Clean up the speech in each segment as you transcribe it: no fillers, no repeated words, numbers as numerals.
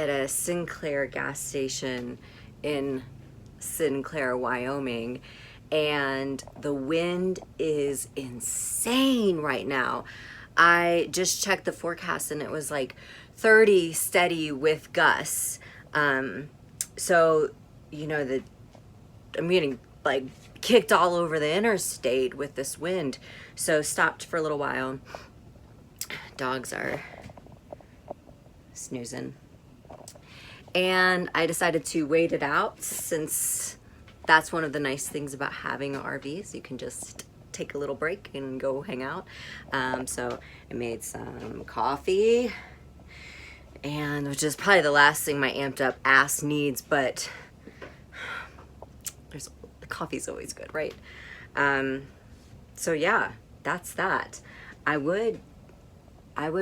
at a Sinclair gas station in Sinclair, Wyoming, and the wind is insane right now. I just checked the forecast and it was like 30 steady with gusts. So, you know, I'm getting like kicked all over the interstate with this wind. So stopped for a little while. Dogs are snoozing. And I decided to wait it out, since that's one of the nice things about having an RV is you can just take a little break and go hang out. So I made some coffee, and which is probably the last thing my amped up ass needs, but the coffee's always good, right? So yeah, that's that. I would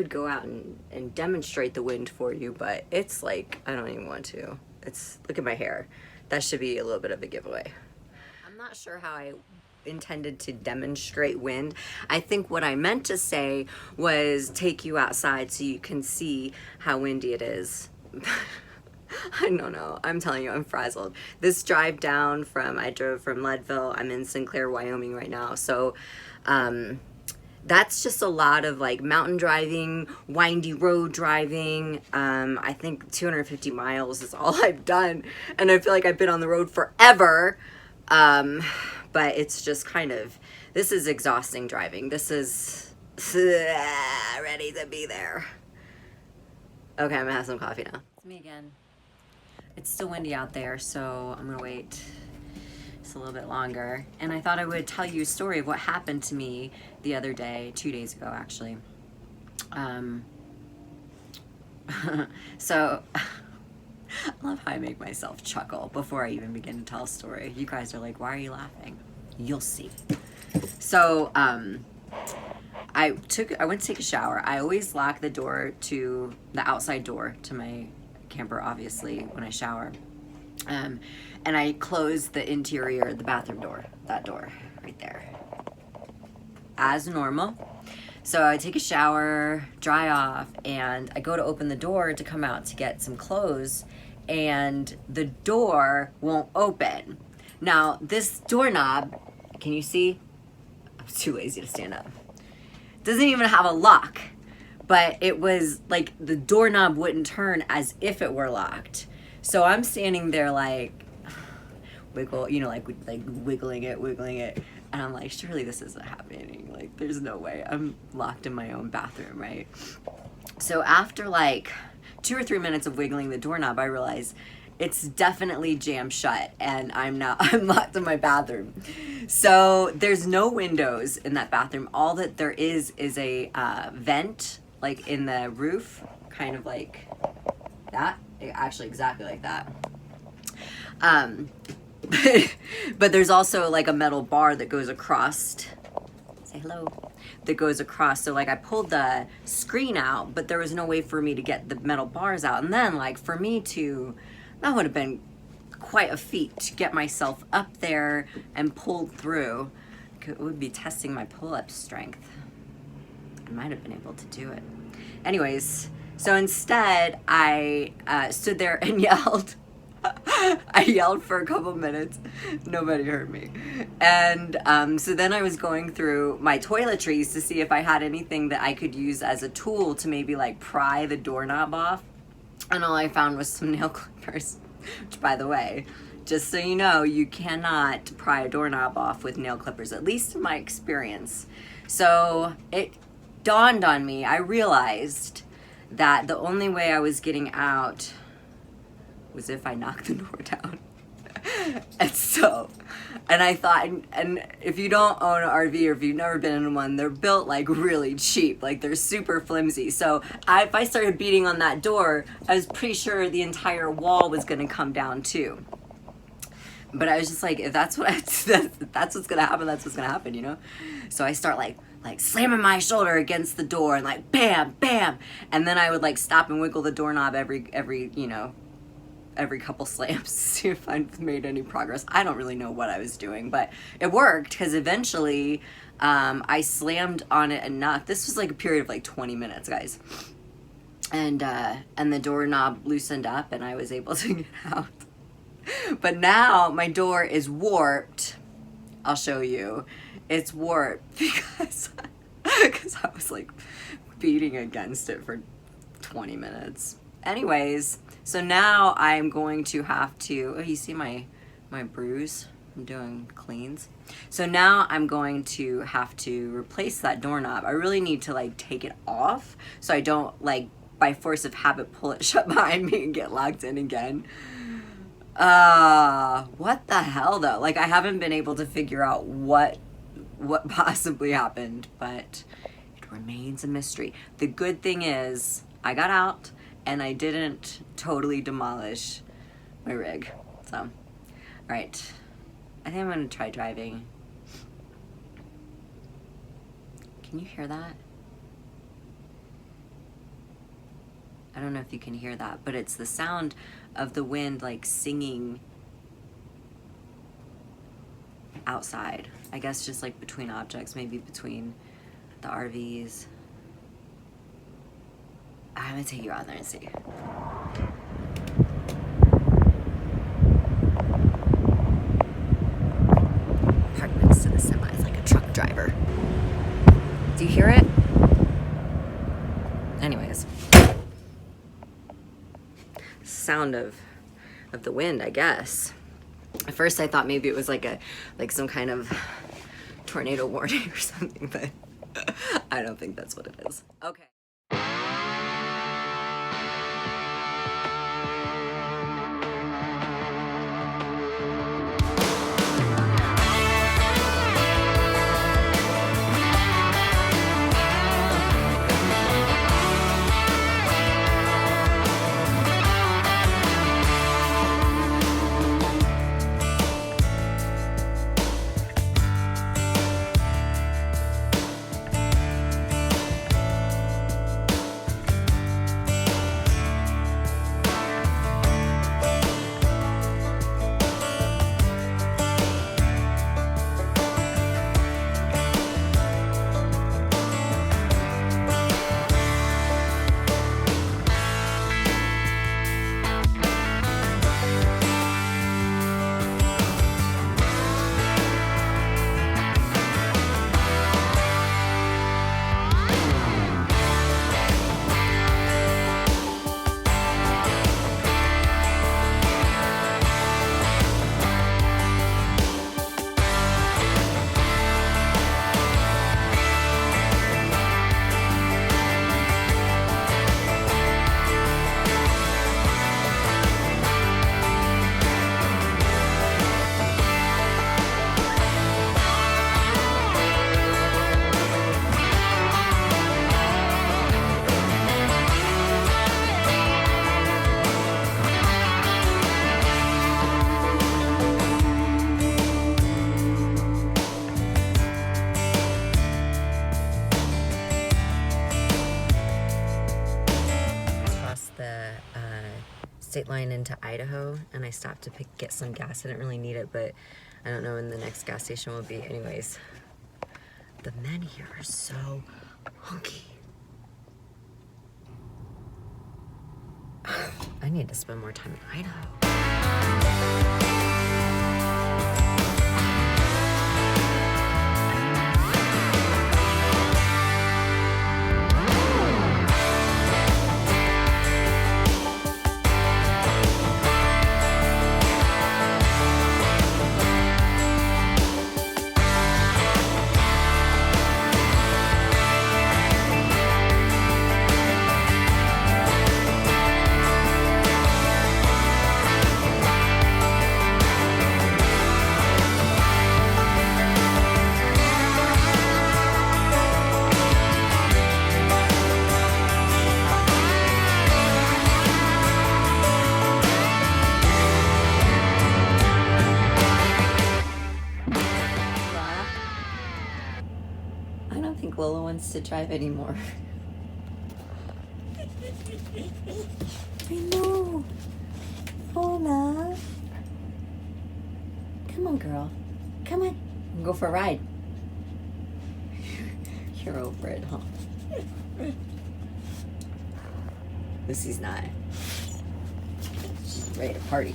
go out and demonstrate the wind for you, but it's like, I don't even want to. Look at my hair. That should be a little bit of a giveaway. I'm not sure how I intended to demonstrate wind. I think what I meant to say was take you outside so you can see how windy it is. I don't know. I'm telling you, I'm frazzled. This drive down I drove from Leadville. I'm in Sinclair, Wyoming right now. So, that's just a lot of like mountain driving, windy road driving. I think 250 miles is all I've done. And I feel like I've been on the road forever. But it's just this is exhausting driving. This is ready to be there. Okay, I'm gonna have some coffee now. It's me again. It's still windy out there, so I'm gonna wait just a little bit longer. And I thought I would tell you a story of what happened to me the other day, 2 days ago actually. So I love how I make myself chuckle before I even begin to tell a story. You guys are like, why are you laughing? You'll see. So I went to take a shower. I always lock the door to the outside door to my camper, obviously, when I shower. And I close the interior, the bathroom door, that door right there, as normal. So I take a shower, dry off, and I go to open the door to come out to get some clothes, and the door won't open. Now, this doorknob, can you see? I'm too lazy to stand up. Doesn't even have a lock, but it was like the doorknob wouldn't turn as if it were locked. So I'm standing there like, wiggle, you know, like wiggling it. And I'm like, surely this isn't happening. Like, there's no way. I'm locked in my own bathroom, right? So after like 2 or 3 minutes of wiggling the doorknob, I realize it's definitely jammed shut, and I'm locked in my bathroom. So there's no windows in that bathroom. All that there is a vent, like in the roof, kind of like that. Actually, exactly like that. But there's also like a metal bar that goes across. Say hello. That goes across. So like I pulled the screen out, but there was no way for me to get the metal bars out. And then like for me to, that would have been quite a feat to get myself up there and pulled through. It would be testing my pull-up strength. I might have been able to do it. Anyways, so instead I stood there and yelled. I yelled for a couple minutes. Nobody heard me. And so then I was going through my toiletries to see if I had anything that I could use as a tool to maybe like pry the doorknob off. And all I found was some nail clippers. Which, by the way, just so you know, you cannot pry a doorknob off with nail clippers, at least in my experience. So it dawned on me, I realized that the only way I was getting out was if I knocked the door down. And I thought, and if you don't own an RV or if you've never been in one, they're built like really cheap, like they're super flimsy. So if I started beating on that door, I was pretty sure the entire wall was gonna come down too. But I was just like, if that's what's gonna happen, that's what's gonna happen, you know? So I start like slamming my shoulder against the door and like bam, bam. And then I would like stop and wiggle the doorknob every couple slams to see if I made any progress. I don't really know what I was doing, but it worked because eventually I slammed on it enough. This was like a period of like 20 minutes, guys. and the doorknob loosened up and I was able to get out. But now my door is warped. I'll show you. It's warped because I was like beating against it for 20 minutes. Anyways, so now I'm going to have to, oh, you see my bruise? I'm doing cleans. So now I'm going to have to replace that doorknob. I really need to like take it off so I don't like by force of habit pull it shut behind me and get locked in again. What the hell though? Like I haven't been able to figure out what possibly happened, but it remains a mystery. The good thing is I got out and I didn't totally demolish my rig. So, all right. I think I'm gonna try driving. Can you hear that? I don't know if you can hear that, but it's the sound of the wind like singing outside. I guess just like between objects, maybe between the RVs. I'm gonna take you out there and see. Apartments to the semi. It's like a truck driver. Do you hear it? Anyways. Sound of the wind, I guess. At first I thought maybe it was like some kind of tornado warning or something, but I don't think that's what it is. Okay. State line into Idaho, and I stopped to get some gas. I didn't really need it, but I don't know when the next gas station will be. Anyways, the men here are so hunky. I need to spend more time in Idaho. I don't think Lola wants to drive anymore. I know. Lola. Come on, girl. Come on. We'll go for a ride. You're over it, huh? Lucy's not. She's ready to party.